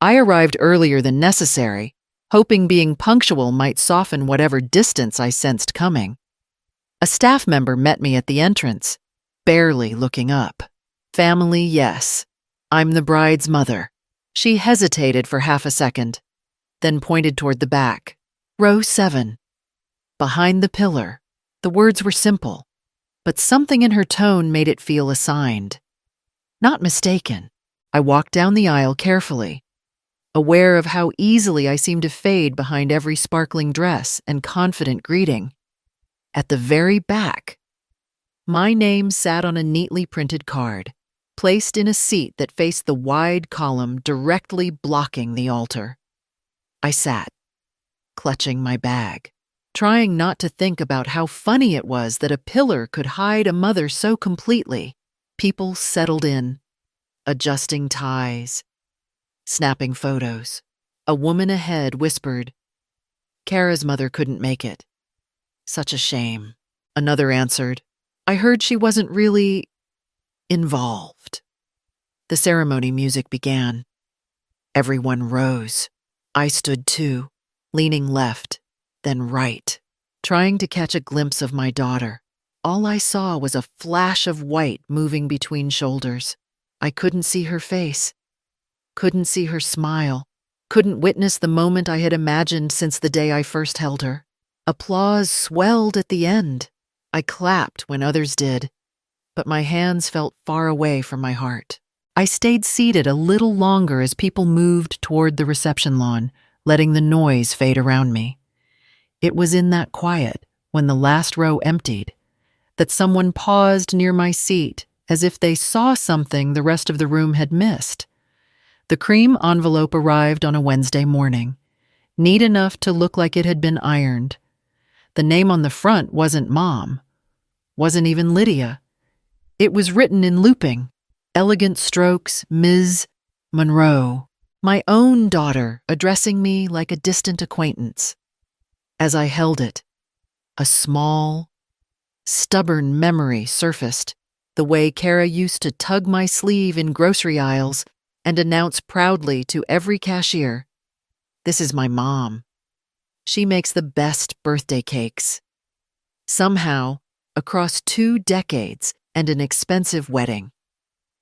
I arrived earlier than necessary, hoping being punctual might soften whatever distance I sensed coming. A staff member met me at the entrance, barely looking up. Family, yes. I'm the bride's mother. She hesitated for half a second, then pointed toward the back. Row 7. Behind the pillar. The words were simple, but something in her tone made it feel assigned. Not mistaken. I walked down the aisle carefully, aware of how easily I seemed to fade behind every sparkling dress and confident greeting. At the very back, my name sat on a neatly printed card, placed in a seat that faced the wide column directly blocking the altar. I sat, clutching my bag, trying not to think about how funny it was that a pillar could hide a mother so completely. People settled in, adjusting ties, snapping photos. A woman ahead whispered, "Kara's mother couldn't make it." "Such a shame." Another answered, "I heard she wasn't really involved." The ceremony music began. Everyone rose. I stood too, leaning left, then right, trying to catch a glimpse of my daughter. All I saw was a flash of white moving between shoulders. I couldn't see her face, couldn't see her smile, couldn't witness the moment I had imagined since the day I first held her. Applause swelled at the end. I clapped when others did, but my hands felt far away from my heart. I stayed seated a little longer as people moved toward the reception lawn, letting the noise fade around me. It was in that quiet, when the last row emptied, that someone paused near my seat as if they saw something the rest of the room had missed. The cream envelope arrived on a Wednesday morning, neat enough to look like it had been ironed. The name on the front wasn't Mom, wasn't even Lydia. It was written in looping, elegant strokes, Ms. Monroe, my own daughter addressing me like a distant acquaintance. As I held it, a small, stubborn memory surfaced, the way Kara used to tug my sleeve in grocery aisles and announce proudly to every cashier, "This is my mom. She makes the best birthday cakes." Somehow, across 2 decades and an expensive wedding,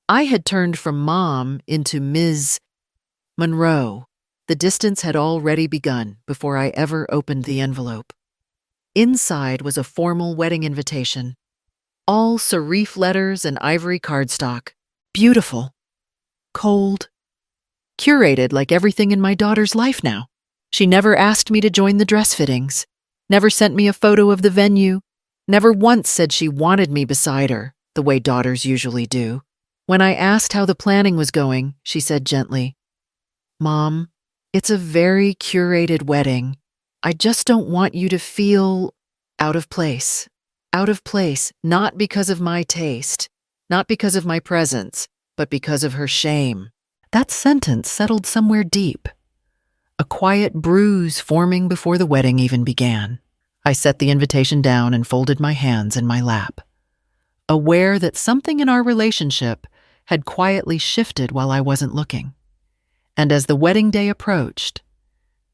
I had turned from Mom into Ms. Monroe. The distance had already begun before I ever opened the envelope. Inside was a formal wedding invitation, all serif letters and ivory cardstock. Beautiful, cold, curated like everything in my daughter's life now. She never asked me to join the dress fittings, never sent me a photo of the venue, never once said she wanted me beside her, the way daughters usually do. When I asked how the planning was going, she said gently, "Mom, it's a very curated wedding. I just don't want you to feel out of place. Out of place, not because of my taste, not because of my presence, but because of her shame." That sentence settled somewhere deep, a quiet bruise forming before the wedding even began. I set the invitation down and folded my hands in my lap, aware that something in our relationship had quietly shifted while I wasn't looking. And as the wedding day approached,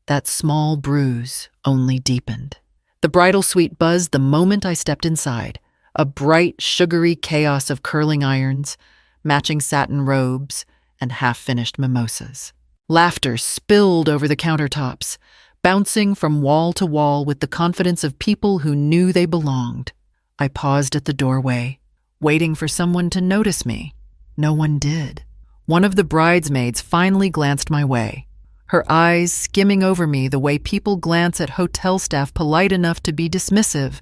that small bruise only deepened. The bridal suite buzzed the moment I stepped inside, a bright, sugary chaos of curling irons, matching satin robes, and half-finished mimosas. Laughter spilled over the countertops, bouncing from wall to wall with the confidence of people who knew they belonged. I paused at the doorway, waiting for someone to notice me. No one did. One of the bridesmaids finally glanced my way, her eyes skimming over me the way people glance at hotel staff polite enough to be dismissive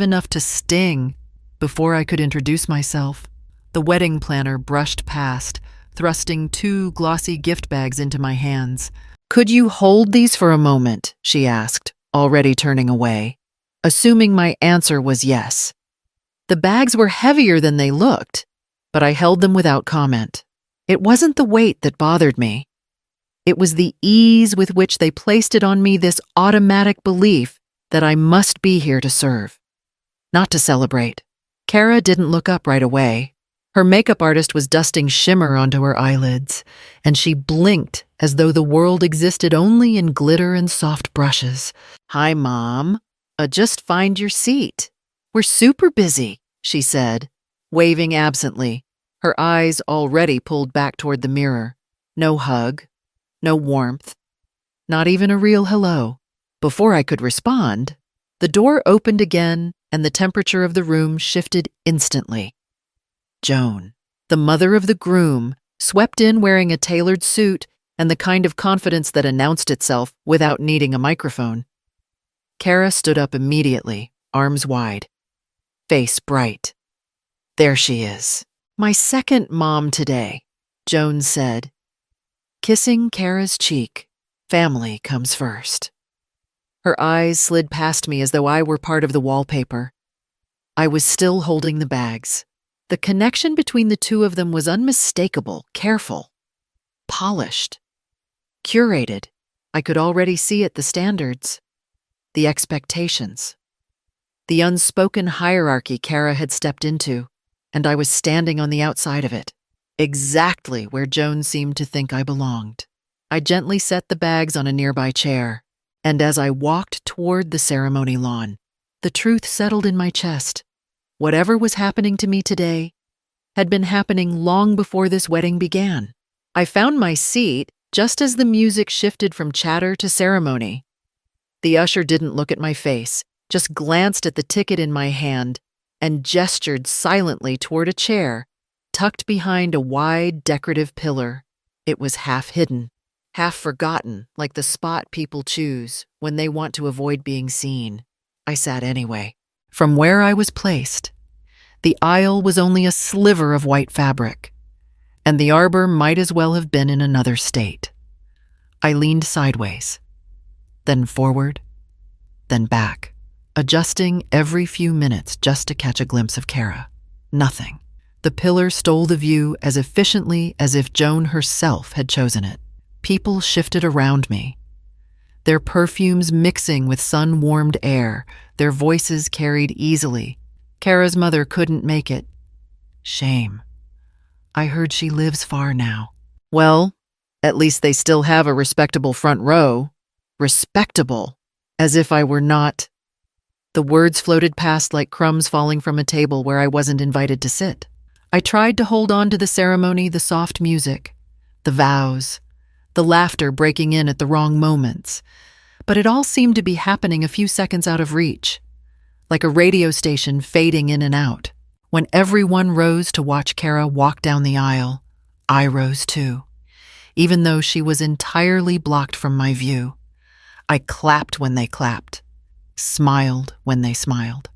enough to sting. Before I could introduce myself, the wedding planner brushed past, thrusting 2 glossy gift bags into my hands. "Could you hold these for a moment?" she asked, already turning away, assuming my answer was yes. The bags were heavier than they looked, but I held them without comment. It wasn't the weight that bothered me. It was the ease with which they placed it on me, this automatic belief that I must be here to serve, not to celebrate. Kara didn't look up right away, Her makeup artist was dusting shimmer onto her eyelids, and she blinked as though the world existed only in glitter and soft brushes. "Hi, Mom. Just find your seat. We're super busy," she said, waving absently, her eyes already pulled back toward the mirror. No hug, no warmth, not even a real hello. Before I could respond, the door opened again and the temperature of the room shifted instantly. Joan, the mother of the groom, swept in wearing a tailored suit and the kind of confidence that announced itself without needing a microphone. Kara stood up immediately, arms wide, face bright. "There she is. My second mom today," Joan said, kissing Kara's cheek. "Family comes first." Her eyes slid past me as though I were part of the wallpaper. I was still holding the bags. The connection between the two of them was unmistakable, careful, polished, curated. I could already see it, the standards, the expectations, the unspoken hierarchy Kara had stepped into, and I was standing on the outside of it, exactly where Joan seemed to think I belonged. I gently set the bags on a nearby chair, and as I walked toward the ceremony lawn, the truth settled in my chest. Whatever was happening to me today had been happening long before this wedding began. I found my seat just as the music shifted from chatter to ceremony. The usher didn't look at my face, just glanced at the ticket in my hand and gestured silently toward a chair tucked behind a wide, decorative pillar. It was half hidden, half forgotten, like the spot people choose when they want to avoid being seen. I sat anyway. From where I was placed, the aisle was only a sliver of white fabric, and the arbor might as well have been in another state. I leaned sideways, then forward, then back, adjusting every few minutes just to catch a glimpse of Kara. Nothing. The pillar stole the view as efficiently as if Joan herself had chosen it. People shifted around me, their perfumes mixing with sun-warmed air, their voices carried easily. Kara's mother couldn't make it. Shame. I heard she lives far now. Well, at least they still have a respectable front row. Respectable. As if I were not. The words floated past like crumbs falling from a table where I wasn't invited to sit. I tried to hold on to the ceremony, the soft music, the vows, the laughter breaking in at the wrong moments, but it all seemed to be happening a few seconds out of reach, like a radio station fading in and out. When everyone rose to watch Kara walk down the aisle, I rose too, even though she was entirely blocked from my view. I clapped when they clapped, smiled when they smiled,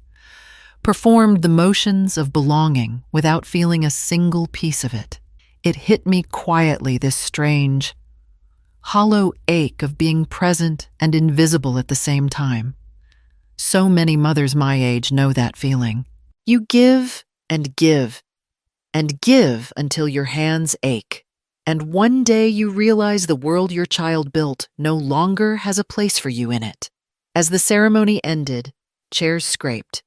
performed the motions of belonging without feeling a single piece of it. It hit me quietly, this strange, hollow ache of being present and invisible at the same time. So many mothers my age know that feeling. You give and give and give until your hands ache, and one day you realize the world your child built no longer has a place for you in it. As the ceremony ended, chairs scraped.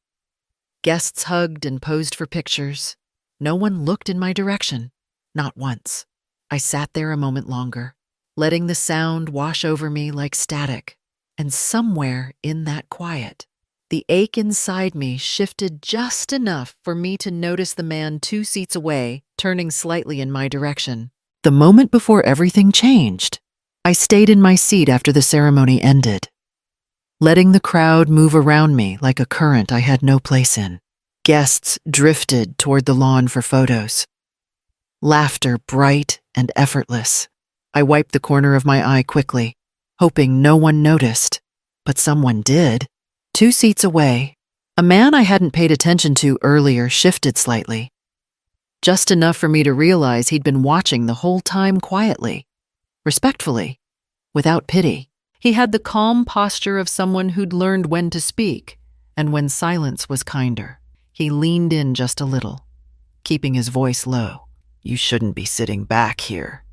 Guests hugged and posed for pictures. No one looked in my direction, not once. I sat there a moment longer, letting the sound wash over me like static, and somewhere in that quiet, the ache inside me shifted just enough for me to notice the man 2 seats away, turning slightly in my direction. The moment before everything changed, I stayed in my seat after the ceremony ended, letting the crowd move around me like a current I had no place in. Guests drifted toward the lawn for photos. Laughter bright and effortless. I wiped the corner of my eye quickly, hoping no one noticed, but someone did. 2 seats away, a man I hadn't paid attention to earlier shifted slightly, just enough for me to realize he'd been watching the whole time quietly, respectfully, without pity. He had the calm posture of someone who'd learned when to speak, and when silence was kinder. He leaned in just a little, keeping his voice low. "You shouldn't be sitting back here,"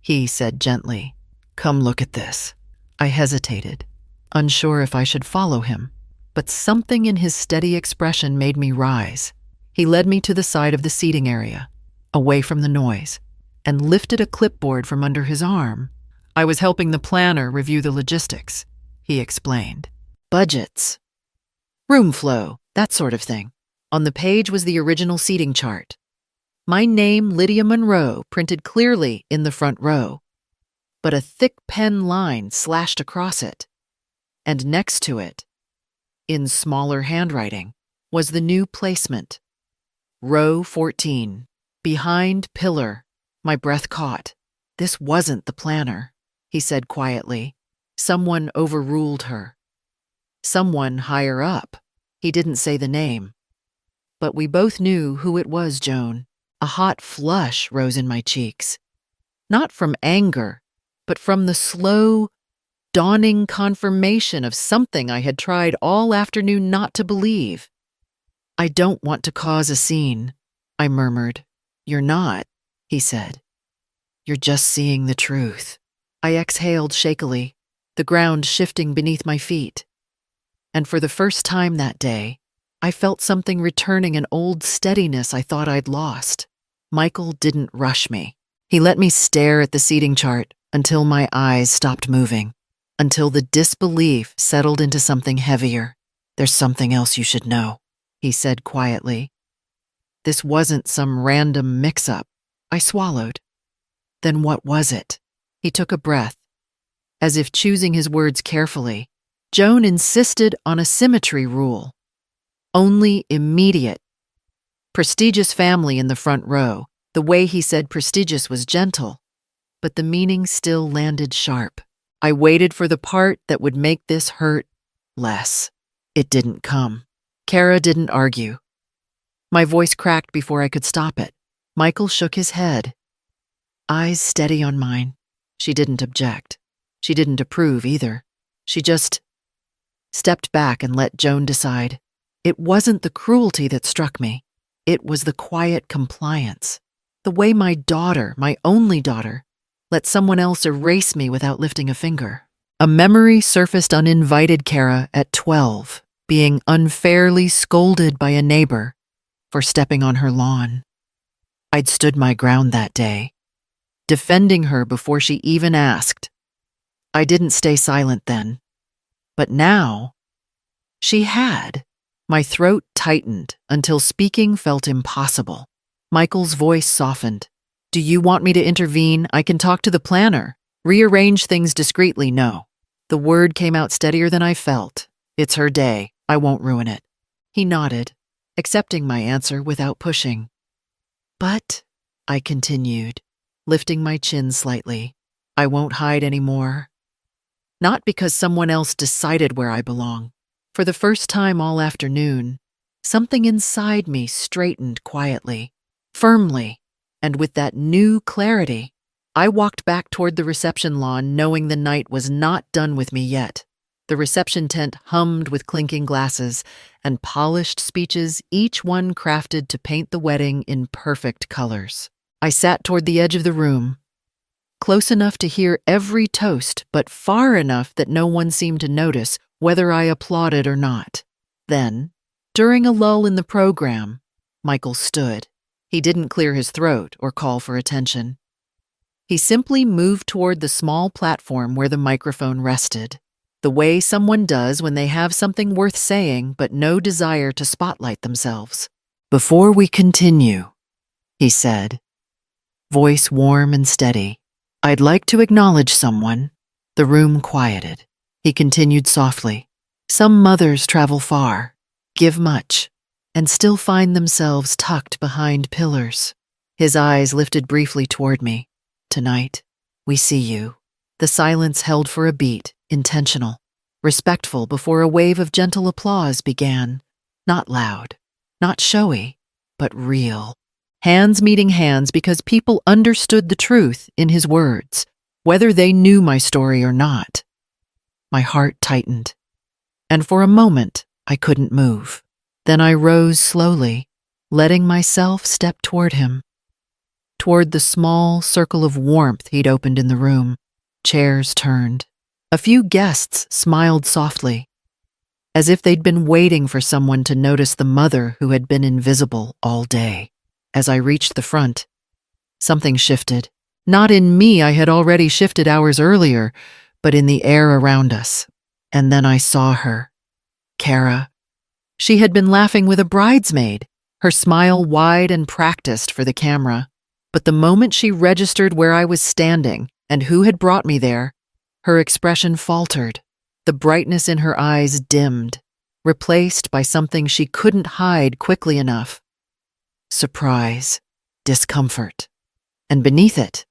he said gently. "Come look at this." I hesitated, unsure if I should follow him, but something in his steady expression made me rise. He led me to the side of the seating area, away from the noise, and lifted a clipboard from under his arm. I was helping the planner review the logistics, he explained. Budgets, room flow, that sort of thing. On the page was the original seating chart. My name, Lydia Monroe, printed clearly in the front row, but a thick pen line slashed across it. And next to it, in smaller handwriting, was the new placement. Row 14, behind pillar. My breath caught. This wasn't the planner, he said quietly. Someone overruled her. Someone higher up. He didn't say the name. But we both knew who it was, Joan. A hot flush rose in my cheeks. Not from anger, but from the slow, dawning confirmation of something I had tried all afternoon not to believe. I don't want to cause a scene, I murmured. You're not, he said. You're just seeing the truth. I exhaled shakily, the ground shifting beneath my feet. And for the first time that day, I felt something returning, an old steadiness I thought I'd lost. Michael didn't rush me. He let me stare at the seating chart until my eyes stopped moving, until the disbelief settled into something heavier. There's something else you should know, he said quietly. This wasn't some random mix-up. I swallowed. Then what was it? He took a breath, as if choosing his words carefully. Joan insisted on a symmetry rule. Only immediate. Prestigious family in the front row. The way he said prestigious was gentle, but the meaning still landed sharp. I waited for the part that would make this hurt less. It didn't come. Kara didn't argue. My voice cracked before I could stop it. Michael shook his head, eyes steady on mine. She didn't object. She didn't approve either. She just stepped back and let Joan decide. It wasn't the cruelty that struck me. It was the quiet compliance. The way my daughter, my only daughter, let someone else erase me without lifting a finger. A memory surfaced uninvited. Kara at 12, being unfairly scolded by a neighbor for stepping on her lawn. I'd stood my ground that day, defending her before she even asked. I didn't stay silent then. But now, she had. My throat tightened until speaking felt impossible. Michael's voice softened. Do you want me to intervene? I can talk to the planner. Rearrange things discreetly. No. The word came out steadier than I felt. It's her day. I won't ruin it. He nodded, accepting my answer without pushing. But, I continued, lifting my chin slightly, I won't hide anymore. Not because someone else decided where I belong. For the first time all afternoon, something inside me straightened quietly, firmly, and with that new clarity, I walked back toward the reception lawn knowing the night was not done with me yet. The reception tent hummed with clinking glasses and polished speeches, each one crafted to paint the wedding in perfect colors. I sat toward the edge of the room, close enough to hear every toast, but far enough that no one seemed to notice whether I applauded or not. Then, during a lull in the program, Michael stood. He didn't clear his throat or call for attention. He simply moved toward the small platform where the microphone rested, the way someone does when they have something worth saying but no desire to spotlight themselves. Before we continue, he said, voice warm and steady, I'd like to acknowledge someone. The room quieted. He continued softly, some mothers travel far, give much, and still find themselves tucked behind pillars. His eyes lifted briefly toward me. Tonight, we see you. The silence held for a beat, intentional, respectful, before a wave of gentle applause began. Not loud, not showy, but real. Hands meeting hands because people understood the truth in his words, whether they knew my story or not. My heart tightened, and for a moment I couldn't move. Then I rose slowly, letting myself step toward him, toward the small circle of warmth he'd opened in the room. Chairs turned. A few guests smiled softly. as if they'd been waiting for someone to notice the mother who had been invisible all day. As I reached the front, something shifted. Not in me, I had already shifted hours earlier, but in the air around us. And then I saw her. Kara. She had been laughing with a bridesmaid, her smile wide and practiced for the camera. But the moment she registered where I was standing and who had brought me there, her expression faltered. The brightness in her eyes dimmed, replaced by something she couldn't hide quickly enough. Surprise, discomfort, and beneath it,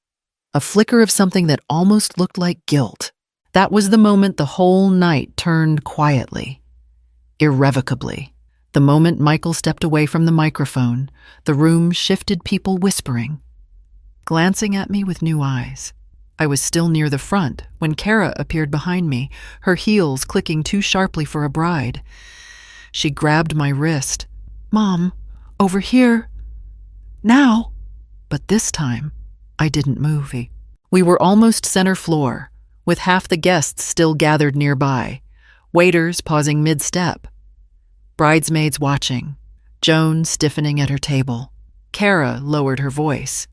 a flicker of something that almost looked like guilt. That was the moment the whole night turned quietly, irrevocably. The moment Michael stepped away from the microphone, the room shifted, people whispering, glancing at me with new eyes. I was still near the front when Kara appeared behind me, her heels clicking too sharply for a bride. She grabbed my wrist. "Mom, over here. Now." But this time, I didn't move. We were almost center floor, with half the guests still gathered nearby, waiters pausing mid-step, bridesmaids watching, Joan stiffening at her table. Kara lowered her voice,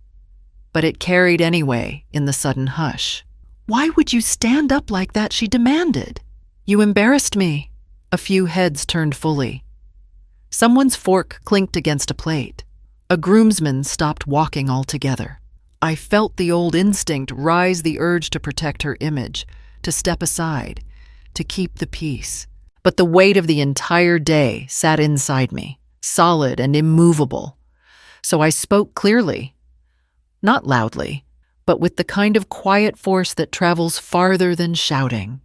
but it carried anyway in the sudden hush. "Why would you stand up like that?" she demanded. "You embarrassed me." A few heads turned fully. Someone's fork clinked against a plate. A groomsman stopped walking altogether. I felt the old instinct rise, the urge to protect her image, to step aside, to keep the peace. But the weight of the entire day sat inside me, solid and immovable. So I spoke clearly. Not loudly, but with the kind of quiet force that travels farther than shouting.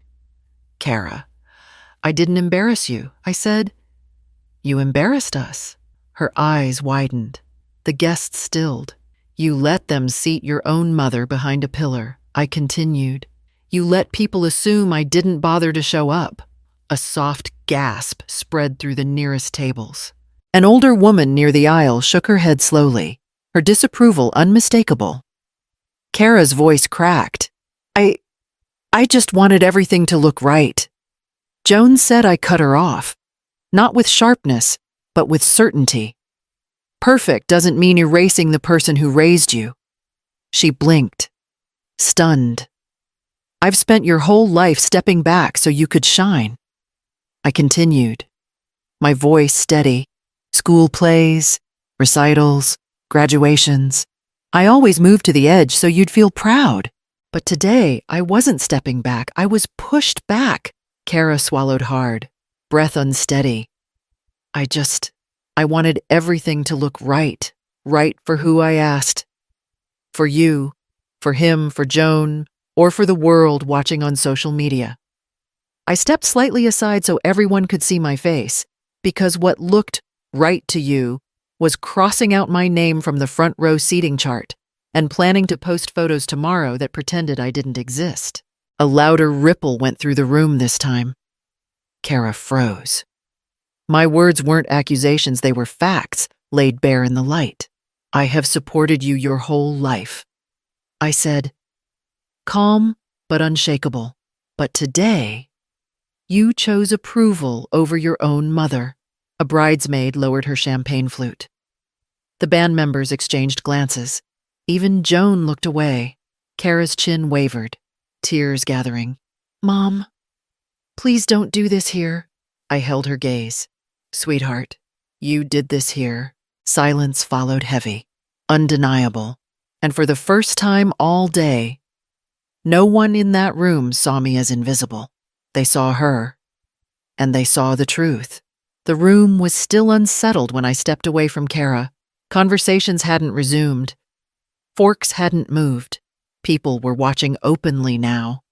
"Kara, I didn't embarrass you," I said. "You embarrassed us." Her eyes widened. The guests stilled. "You let them seat your own mother behind a pillar," I continued. "You let people assume I didn't bother to show up." A soft gasp spread through the nearest tables. An older woman near the aisle shook her head slowly, her disapproval unmistakable. Kara's voice cracked. I just wanted everything to look right." Joan said I cut her off, not with sharpness, but with certainty. "Perfect doesn't mean erasing the person who raised you." She blinked, stunned. "I've spent your whole life stepping back so you could shine." I continued, my voice steady. "School plays, recitals, graduations. I always moved to the edge so you'd feel proud. But today, I wasn't stepping back, I was pushed back." Kara swallowed hard, breath unsteady. I wanted everything to look right, right for who I asked. For you, for him, for Joan, or for the world watching on social media. I stepped slightly aside so everyone could see my face, because what looked right to you was crossing out my name from the front row seating chart and planning to post photos tomorrow that pretended I didn't exist. A louder ripple went through the room this time. Kara froze. My words weren't accusations, they were facts laid bare in the light. "I have supported you your whole life," I said, calm but unshakable. "But today, you chose approval over your own mother." A bridesmaid lowered her champagne flute. The band members exchanged glances. Even Joan looked away. Kara's chin wavered, tears gathering. "Mom, please don't do this here." I held her gaze. "Sweetheart, you did this here." Silence followed heavy, undeniable, and for the first time all day, no one in that room saw me as invisible. They saw her, and they saw the truth. The room was still unsettled when I stepped away from Kara. Conversations hadn't resumed. Forks hadn't moved. People were watching openly now,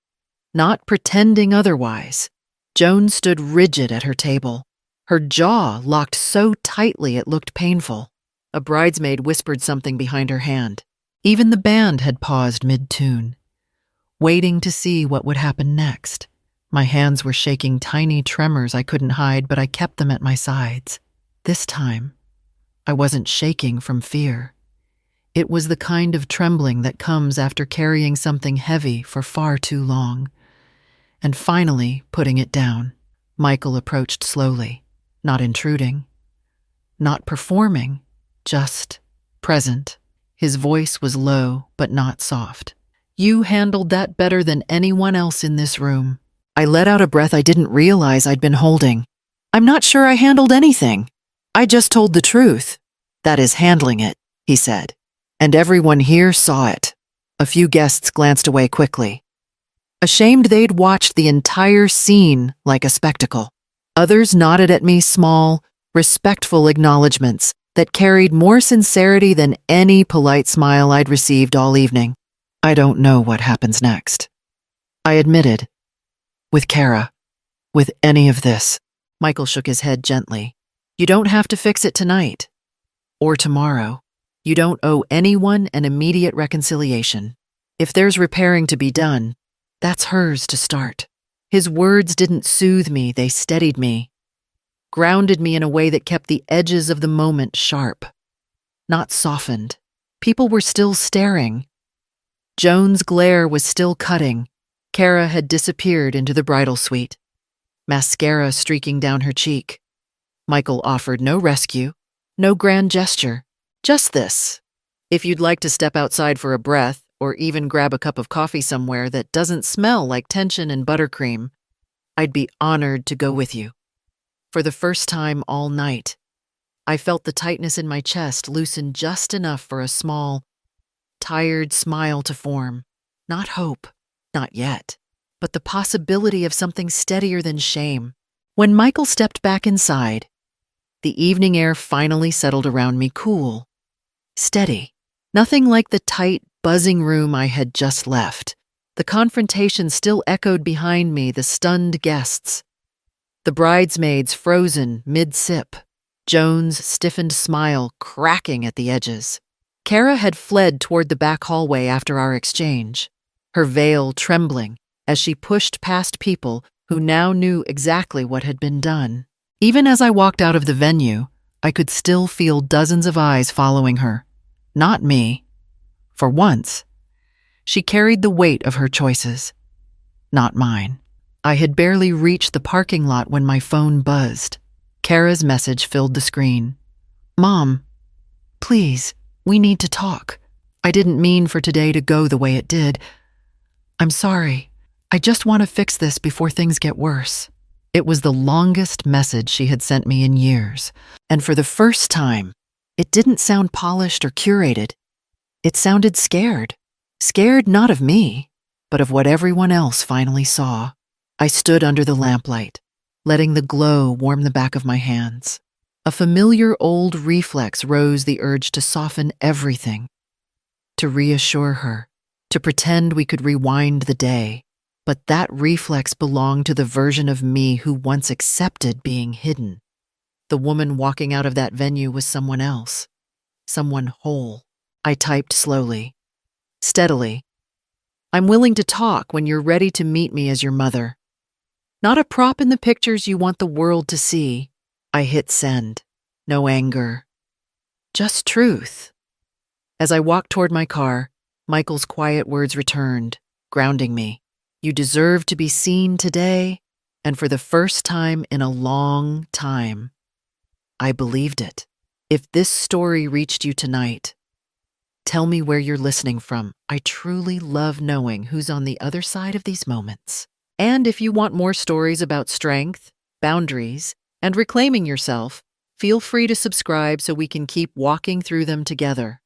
not pretending otherwise. Joan stood rigid at her table, her jaw locked so tightly it looked painful. A bridesmaid whispered something behind her hand. Even the band had paused mid-tune, waiting to see what would happen next. My hands were shaking tiny tremors I couldn't hide, but I kept them at my sides. This time, I wasn't shaking from fear. It was the kind of trembling that comes after carrying something heavy for far too long, and finally putting it down. Michael approached slowly, not intruding, not performing, just present. His voice was low, but not soft. You handled that better than anyone else in this room. I let out a breath I didn't realize I'd been holding. I'm not sure I handled anything. I just told the truth. That is handling it, he said. And everyone here saw it. A few guests glanced away quickly, ashamed they'd watched the entire scene like a spectacle. Others nodded at me small, respectful acknowledgments that carried more sincerity than any polite smile I'd received all evening. I don't know what happens next, I admitted. With Kara, with any of this. Michael shook his head gently. You don't have to fix it tonight. Or tomorrow. You don't owe anyone an immediate reconciliation. If there's repairing to be done, that's hers to start. His words didn't soothe me, they steadied me, grounded me in a way that kept the edges of the moment sharp, not softened. People were still staring. Joan's glare was still cutting. Kara had disappeared into the bridal suite, mascara streaking down her cheek. Michael offered no rescue, no grand gesture, just this. If you'd like to step outside for a breath, or even grab a cup of coffee somewhere that doesn't smell like tension and buttercream, I'd be honored to go with you. For the first time all night, I felt the tightness in my chest loosen just enough for a small, tired smile to form. Not hope, not yet, but the possibility of something steadier than shame. When Michael stepped back inside, the evening air finally settled around me, cool, steady. Nothing like the tight, buzzing room I had just left. The confrontation still echoed behind me, the stunned guests. The bridesmaids frozen mid-sip, Joan's stiffened smile cracking at the edges. Kara had fled toward the back hallway after our exchange, her veil trembling as she pushed past people who now knew exactly what had been done. Even as I walked out of the venue, I could still feel dozens of eyes following her. Not me. For once, she carried the weight of her choices. Not mine. I had barely reached the parking lot when my phone buzzed. Kara's message filled the screen. Mom, please, we need to talk. I didn't mean for today to go the way it did. I'm sorry. I just want to fix this before things get worse. It was the longest message she had sent me in years, and for the first time, it didn't sound polished or curated. It sounded scared. Scared not of me, but of what everyone else finally saw. I stood under the lamplight, letting the glow warm the back of my hands. A familiar old reflex rose the urge to soften everything, to reassure her, to pretend we could rewind the day. But that reflex belonged to the version of me who once accepted being hidden. The woman walking out of that venue was someone else, someone whole. I typed slowly, steadily. I'm willing to talk when you're ready to meet me as your mother. Not a prop in the pictures you want the world to see. I hit send. No anger. Just truth. As I walked toward my car, Michael's quiet words returned, grounding me. You deserve to be seen today, and for the first time in a long time. I believed it. If this story reached you tonight, tell me where you're listening from. I truly love knowing who's on the other side of these moments. And if you want more stories about strength, boundaries, and reclaiming yourself, feel free to subscribe so we can keep walking through them together.